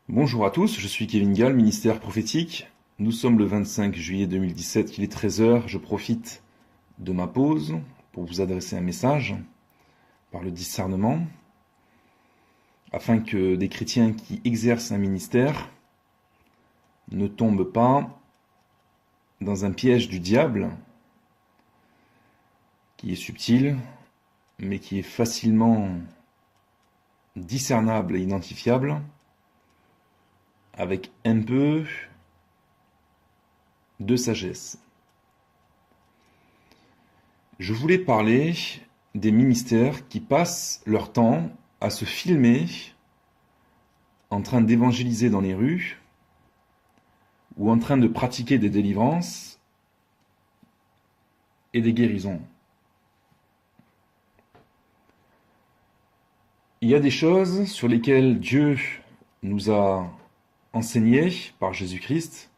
Bonjour à tous, je suis Kevin Gall, ministère prophétique. Nous sommes le 25 juillet 2017, il est 13 heures. Je profite de ma pause pour vous adresser un message par le discernement, afin que des chrétiens qui exercent un ministère ne tombent pas dans un piège du diable qui est subtil, mais qui est facilement discernable et identifiable, avec un peu de sagesse. Je voulais parler des ministères qui passent leur temps à se filmer en train d'évangéliser dans les rues ou en train de pratiquer des délivrances et des guérisons. Il y a des choses sur lesquelles Dieu nous a enseigné par Jésus-Christ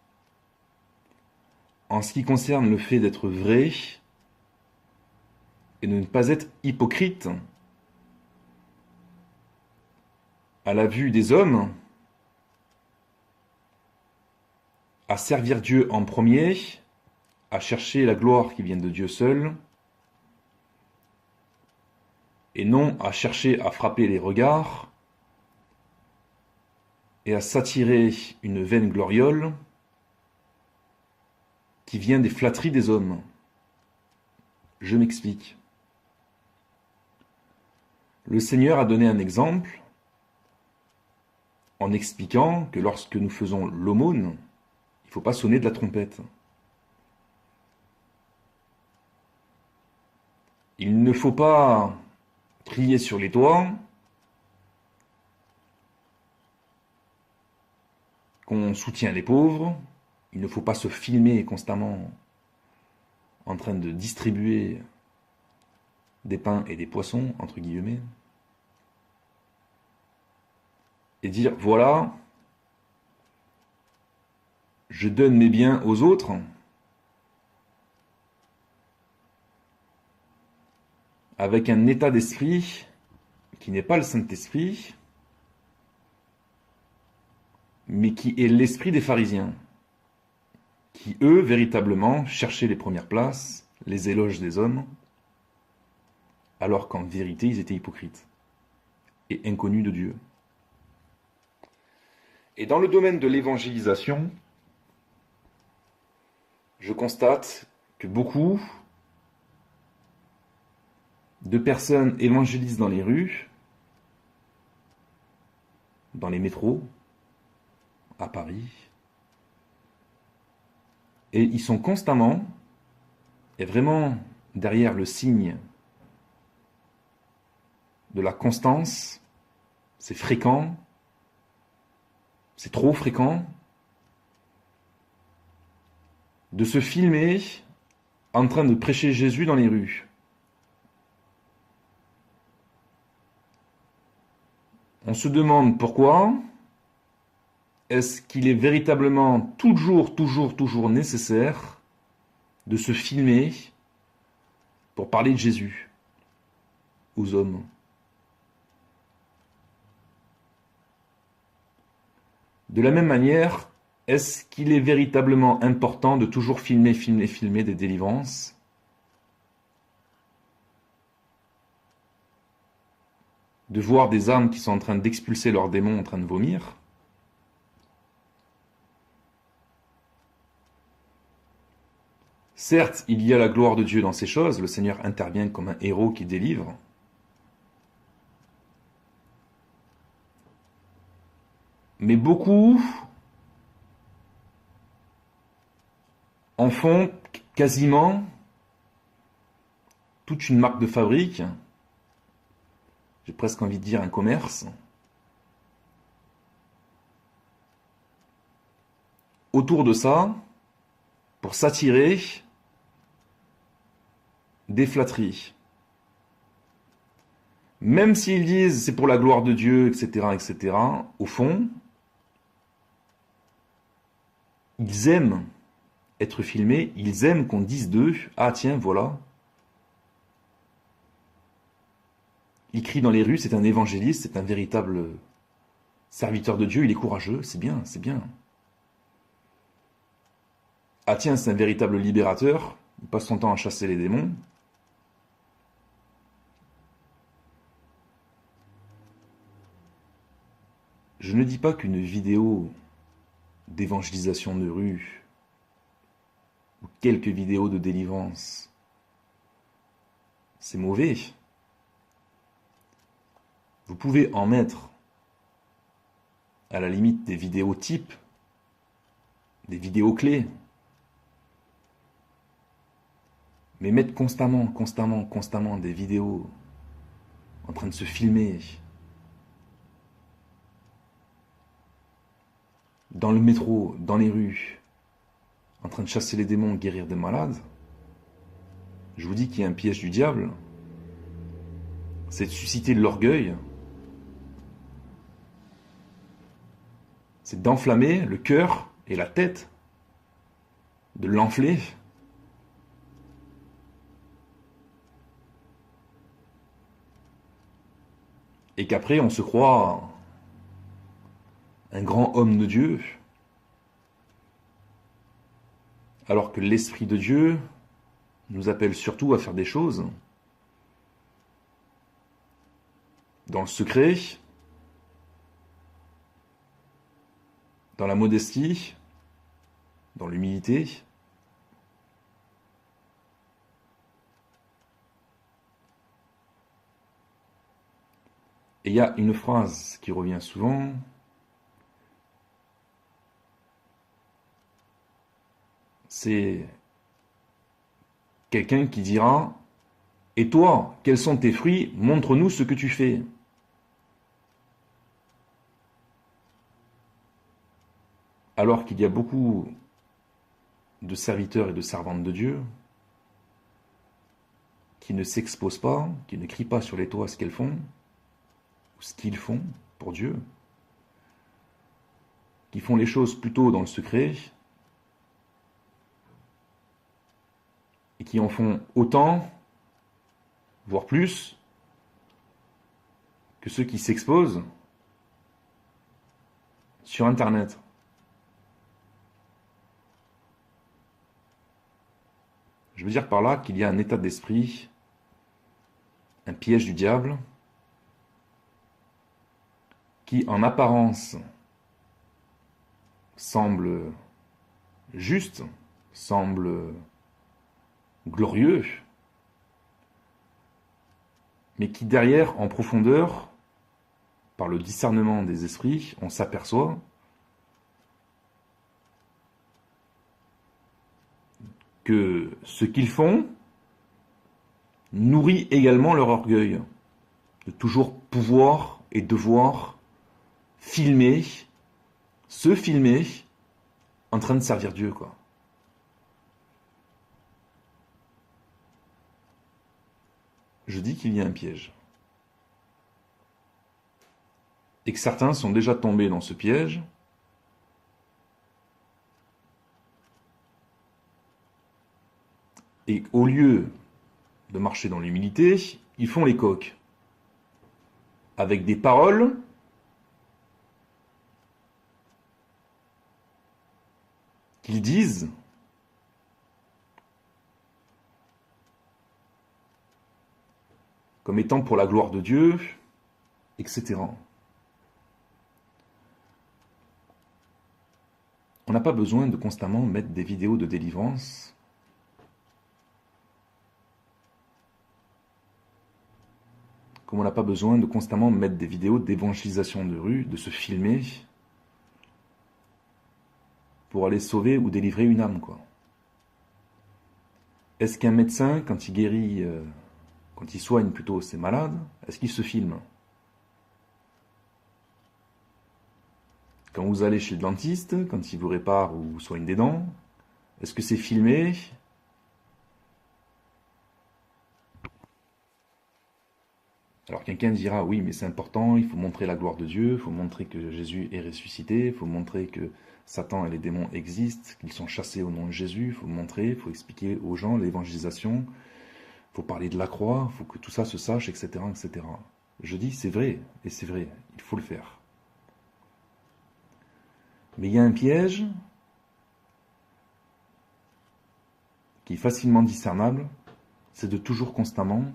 en ce qui concerne le fait d'être vrai et de ne pas être hypocrite à la vue des hommes, à servir Dieu en premier, à chercher la gloire qui vient de Dieu seul, et non à chercher à frapper les regards et à s'attirer une vaine gloriole qui vient des flatteries des hommes. Je m'explique. Le Seigneur a donné un exemple en expliquant que lorsque nous faisons l'aumône, il ne faut pas sonner de la trompette. Il ne faut pas crier sur les toits, qu'on soutient les pauvres. Il ne faut pas se filmer constamment en train de distribuer des pains et des poissons, entre guillemets, et dire, voilà, je donne mes biens aux autres, avec un état d'esprit qui n'est pas le Saint-Esprit, mais qui est l'esprit des pharisiens, qui, eux, véritablement, cherchaient les premières places, les éloges des hommes, alors qu'en vérité, ils étaient hypocrites et inconnus de Dieu. Et dans le domaine de l'évangélisation, je constate que beaucoup de personnes évangélisent dans les rues, dans les métros, à Paris, et ils sont constamment, et vraiment derrière le signe de la constance, c'est fréquent, c'est trop fréquent, de se filmer en train de prêcher Jésus dans les rues. On se demande pourquoi. Est-ce qu'il est véritablement toujours nécessaire de se filmer pour parler de Jésus aux hommes? De la même manière, est-ce qu'il est véritablement important de toujours filmer des délivrances? De voir des âmes qui sont en train d'expulser leurs démons en train de vomir? Certes, il y a la gloire de Dieu dans ces choses, le Seigneur intervient comme un héros qui délivre. Mais beaucoup en font quasiment toute une marque de fabrique, j'ai presque envie de dire un commerce, autour de ça, pour s'attirer des flatteries. Même s'ils disent c'est pour la gloire de Dieu, etc., au fond, ils aiment être filmés, ils aiment qu'on dise d'eux, ah tiens, voilà. Il crie dans les rues, c'est un évangéliste, c'est un véritable Serviteur de Dieu, il est courageux, c'est bien, c'est bien. Ah tiens, c'est un véritable libérateur, il passe son temps à chasser les démons. Je ne dis pas qu'une vidéo d'évangélisation de rue ou quelques vidéos de délivrance, c'est mauvais. Vous pouvez en mettre à la limite des vidéos types, des vidéos clés, mais mettre constamment des vidéos en train de se filmer dans le métro, dans les rues, en train de chasser les démons, guérir des malades, je vous dis qu'il y a un piège du diable, c'est de susciter de l'orgueil, c'est d'enflammer le cœur et la tête, de l'enfler. Et qu'après on se croit un grand homme de Dieu, alors que l'Esprit de Dieu nous appelle surtout à faire des choses dans le secret, dans la modestie, dans l'humilité. Et il y a une phrase qui revient souvent, c'est quelqu'un qui dira « Et toi, quels sont tes fruits? Montre-nous ce que tu fais. » Alors qu'il y a beaucoup de serviteurs et de servantes de Dieu qui ne s'exposent pas, qui ne crient pas sur les toits ce qu'elles font, ou ce qu'ils font pour Dieu, qui font les choses plutôt dans le secret, et qui en font autant, voire plus, que ceux qui s'exposent sur Internet. Je veux dire par là qu'il y a un état d'esprit, un piège du diable, qui en apparence semble juste, semble glorieux, mais qui derrière, en profondeur, par le discernement des esprits, on s'aperçoit que ce qu'ils font nourrit également leur orgueil, de toujours pouvoir et devoir filmer, se filmer, en train de servir Dieu, quoi. Je dis qu'il y a un piège. Et que certains sont déjà tombés dans ce piège. Et au lieu de marcher dans l'humilité, ils font les coqs. Avec des paroles qu'ils disent comme étant pour la gloire de Dieu, etc. On n'a pas besoin de constamment mettre des vidéos de délivrance. Comme on n'a pas besoin de constamment mettre des vidéos d'évangélisation de rue, de se filmer pour aller sauver ou délivrer une âme, quoi. Est-ce qu'un médecin, quand il guérit, quand il soigne plutôt ses malades, est-ce qu'il se filme? Quand vous allez chez le dentiste, quand il vous répare ou vous soigne des dents, est-ce que c'est filmé? Alors quelqu'un dira, oui, mais c'est important, il faut montrer la gloire de Dieu, il faut montrer que Jésus est ressuscité, il faut montrer que Satan et les démons existent, qu'ils sont chassés au nom de Jésus, il faut montrer, il faut expliquer aux gens l'évangélisation, il faut parler de la croix, il faut que tout ça se sache, etc., etc. Je dis, c'est vrai, et c'est vrai, il faut le faire. Mais il y a un piège qui est facilement discernable, c'est de toujours constamment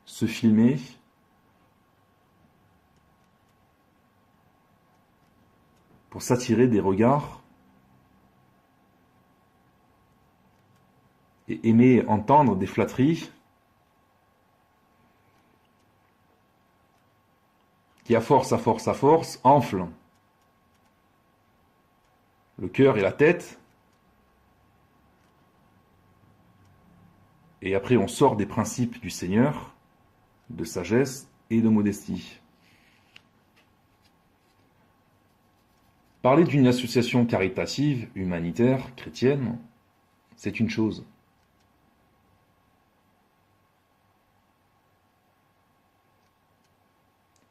se filmer pour s'attirer des regards et aimer entendre des flatteries qui, à force, enflent le cœur et la tête. Et après, on sort des principes du Seigneur, de sagesse et de modestie. Parler d'une association caritative, humanitaire, chrétienne, c'est une chose.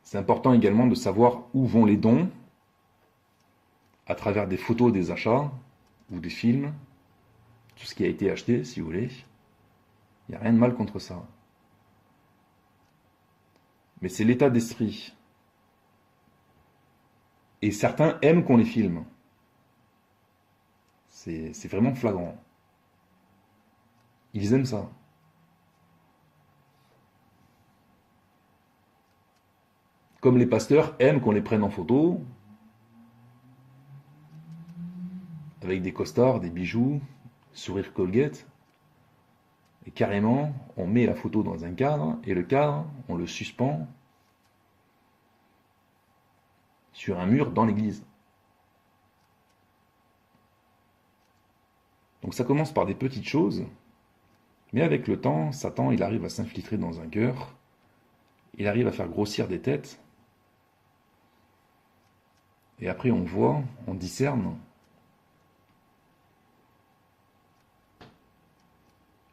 C'est important également de savoir où vont les dons, à travers des photos des achats, ou des films, tout ce qui a été acheté, si vous voulez. Il n'y a rien de mal contre ça. Mais c'est l'état d'esprit. Et certains aiment qu'on les filme. C'est vraiment flagrant. Ils aiment ça. Comme les pasteurs aiment qu'on les prenne en photo, avec des costards, des bijoux, sourire Colgate. Et carrément, on met la photo dans un cadre, et le cadre, on le suspend sur un mur dans l'église. Donc ça commence par des petites choses, mais avec le temps, Satan, il arrive à s'infiltrer dans un cœur, il arrive à faire grossir des têtes, et après on voit, on discerne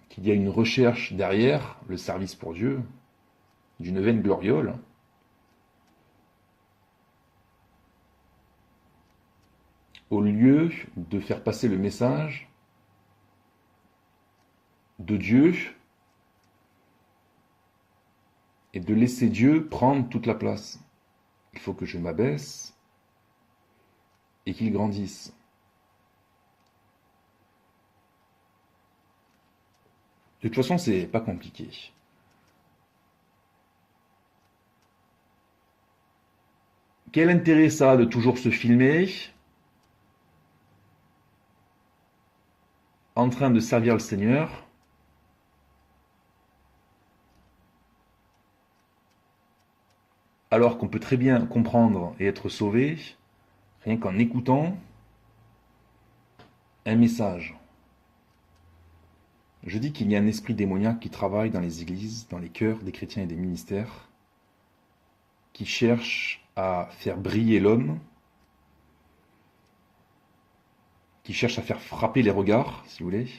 qu'il y a une recherche derrière le service pour Dieu, d'une vaine gloriole, au lieu de faire passer le message de Dieu et de laisser Dieu prendre toute la place. Il faut que je m'abaisse et qu'il grandisse. De toute façon, c'est pas compliqué. Quel intérêt ça a de toujours se filmer en train de servir le Seigneur alors qu'on peut très bien comprendre et être sauvé rien qu'en écoutant un message. Je dis qu'il y a un esprit démoniaque qui travaille dans les églises, dans les cœurs des chrétiens et des ministères, qui cherche à faire briller l'homme, qui cherche à faire frapper les regards, si vous voulez,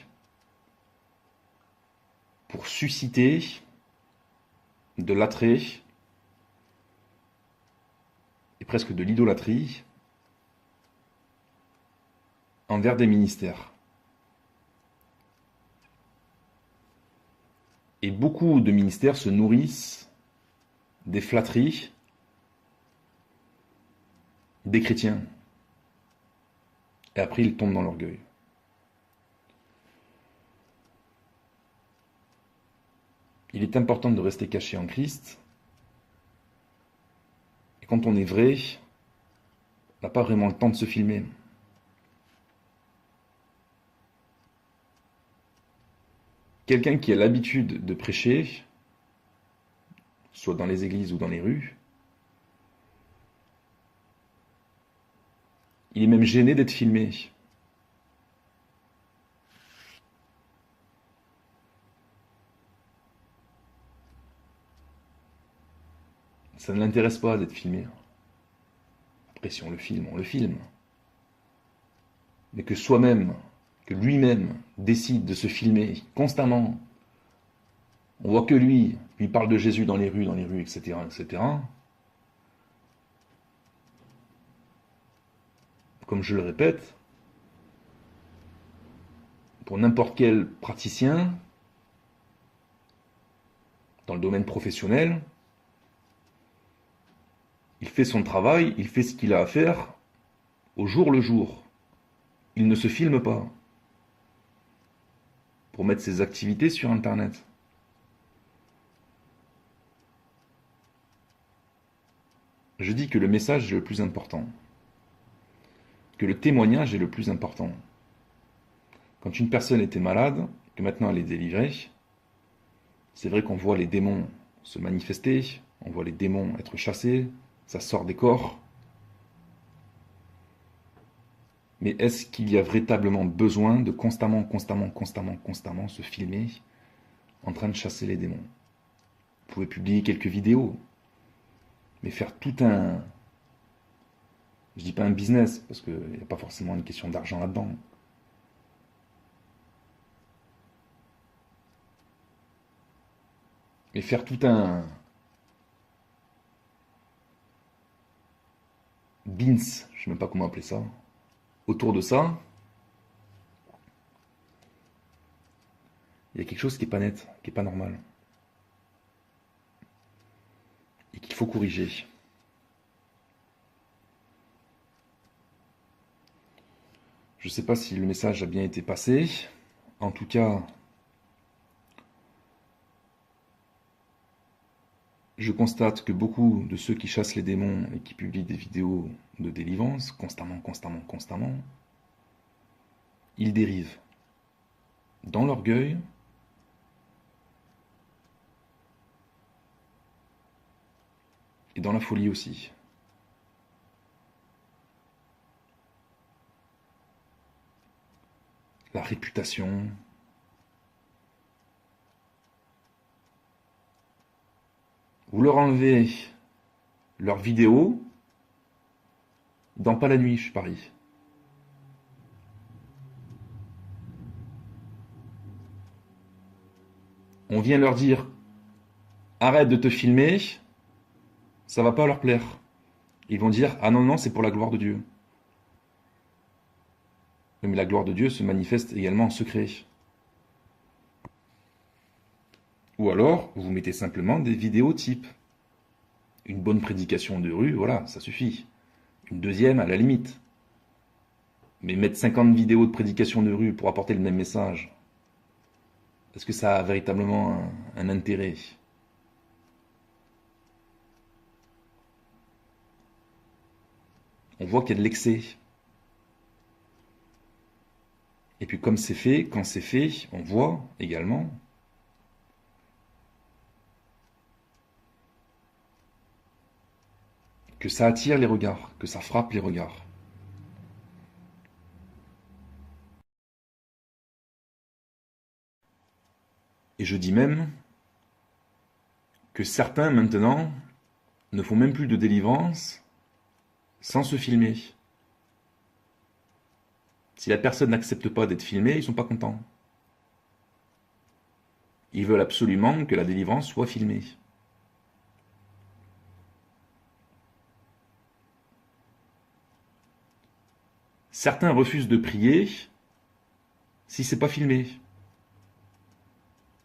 pour susciter de l'attrait et presque de l'idolâtrie envers des ministères. Et beaucoup de ministères se nourrissent des flatteries des chrétiens. Et après, ils tombent dans l'orgueil. Il est important de rester caché en Christ. Et quand on est vrai, on n'a pas vraiment le temps de se filmer. Quelqu'un qui a l'habitude de prêcher, soit dans les églises ou dans les rues, il est même gêné d'être filmé. Ça ne l'intéresse pas d'être filmé. Après, si on le filme, on le filme. Mais que soi-même, que lui-même décide de se filmer constamment, on voit que lui parle de Jésus dans les rues, etc., etc. Comme je le répète, pour n'importe quel praticien, dans le domaine professionnel, il fait son travail, il fait ce qu'il a à faire, au jour le jour. Il ne se filme pas pour mettre ses activités sur Internet. Je dis que le message est le plus important, que le témoignage est le plus important. Quand une personne était malade, que maintenant elle est délivrée, c'est vrai qu'on voit les démons se manifester, on voit les démons être chassés, ça sort des corps. Mais est-ce qu'il y a véritablement besoin de constamment se filmer en train de chasser les démons? Vous pouvez publier quelques vidéos, mais faire tout un... Je dis pas un business, parce qu'il n'y a pas forcément une question d'argent là-dedans. Mais faire tout un... Beans, je ne sais même pas comment appeler ça, autour de ça, il y a quelque chose qui n'est pas net, qui n'est pas normal. Et qu'il faut corriger. Je ne sais pas si le message a bien été passé. En tout cas, je constate que beaucoup de ceux qui chassent les démons et qui publient des vidéos de délivrance, constamment, ils dérivent dans l'orgueil, et dans la folie aussi. La réputation. Vous leur enlevez leurs vidéos, dans pas la nuit, je parie. On vient leur dire, arrête de te filmer, ça va pas leur plaire. Ils vont dire, ah non, non, c'est pour la gloire de Dieu. Mais la gloire de Dieu se manifeste également en secret. Ou alors, vous mettez simplement des vidéos type. Une bonne prédication de rue, voilà, ça suffit. Une deuxième, à la limite. Mais mettre 50 vidéos de prédication de rue pour apporter le même message, est-ce que ça a véritablement un intérêt? On voit qu'il y a de l'excès. Et puis comme c'est fait, quand c'est fait, on voit également que ça attire les regards, que ça frappe les regards. Et je dis même que certains maintenant ne font même plus de délivrance sans se filmer. Si la personne n'accepte pas d'être filmée, ils ne sont pas contents. Ils veulent absolument que la délivrance soit filmée. Certains refusent de prier si c'est pas filmé.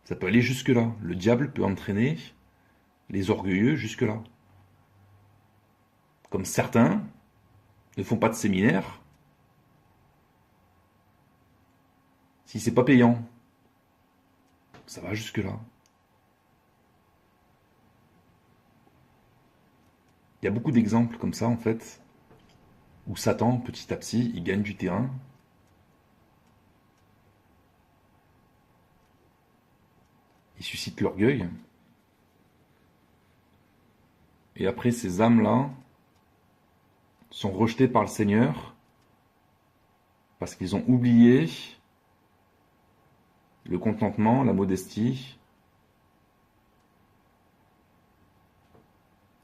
Ça peut aller jusque-là. Le diable peut entraîner les orgueilleux jusque-là. Comme certains ne font pas de séminaire si c'est pas payant. Ça va jusque-là. Il y a beaucoup d'exemples comme ça, en fait, où Satan, petit à petit, il gagne du terrain. Il suscite l'orgueil. Et après, ces âmes-là sont rejetées par le Seigneur parce qu'ils ont oublié le contentement, la modestie,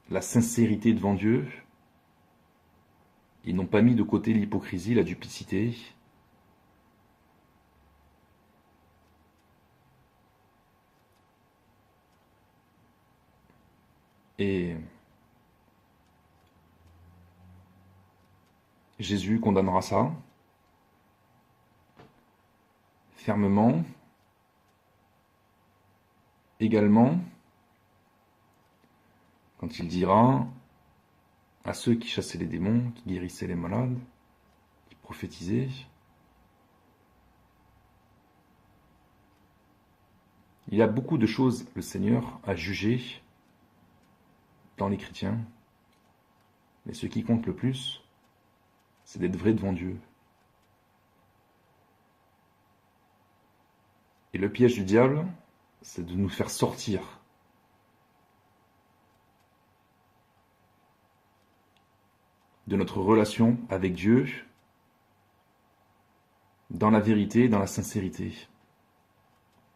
la sincérité devant Dieu. Ils n'ont pas mis de côté l'hypocrisie, la duplicité. Et Jésus condamnera ça fermement. Également, quand il dira à ceux qui chassaient les démons, qui guérissaient les malades, prophétiser. Il y a beaucoup de choses, le Seigneur a jugé dans les chrétiens, mais ce qui compte le plus, c'est d'être vrai devant Dieu. Et le piège du diable, c'est de nous faire sortir de notre relation avec Dieu dans la vérité, dans la sincérité,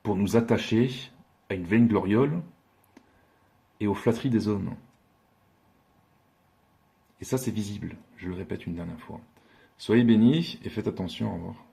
pour nous attacher à une vaine gloriole et aux flatteries des hommes. Et ça, c'est visible, je le répète une dernière fois. Soyez bénis et faites attention, au revoir.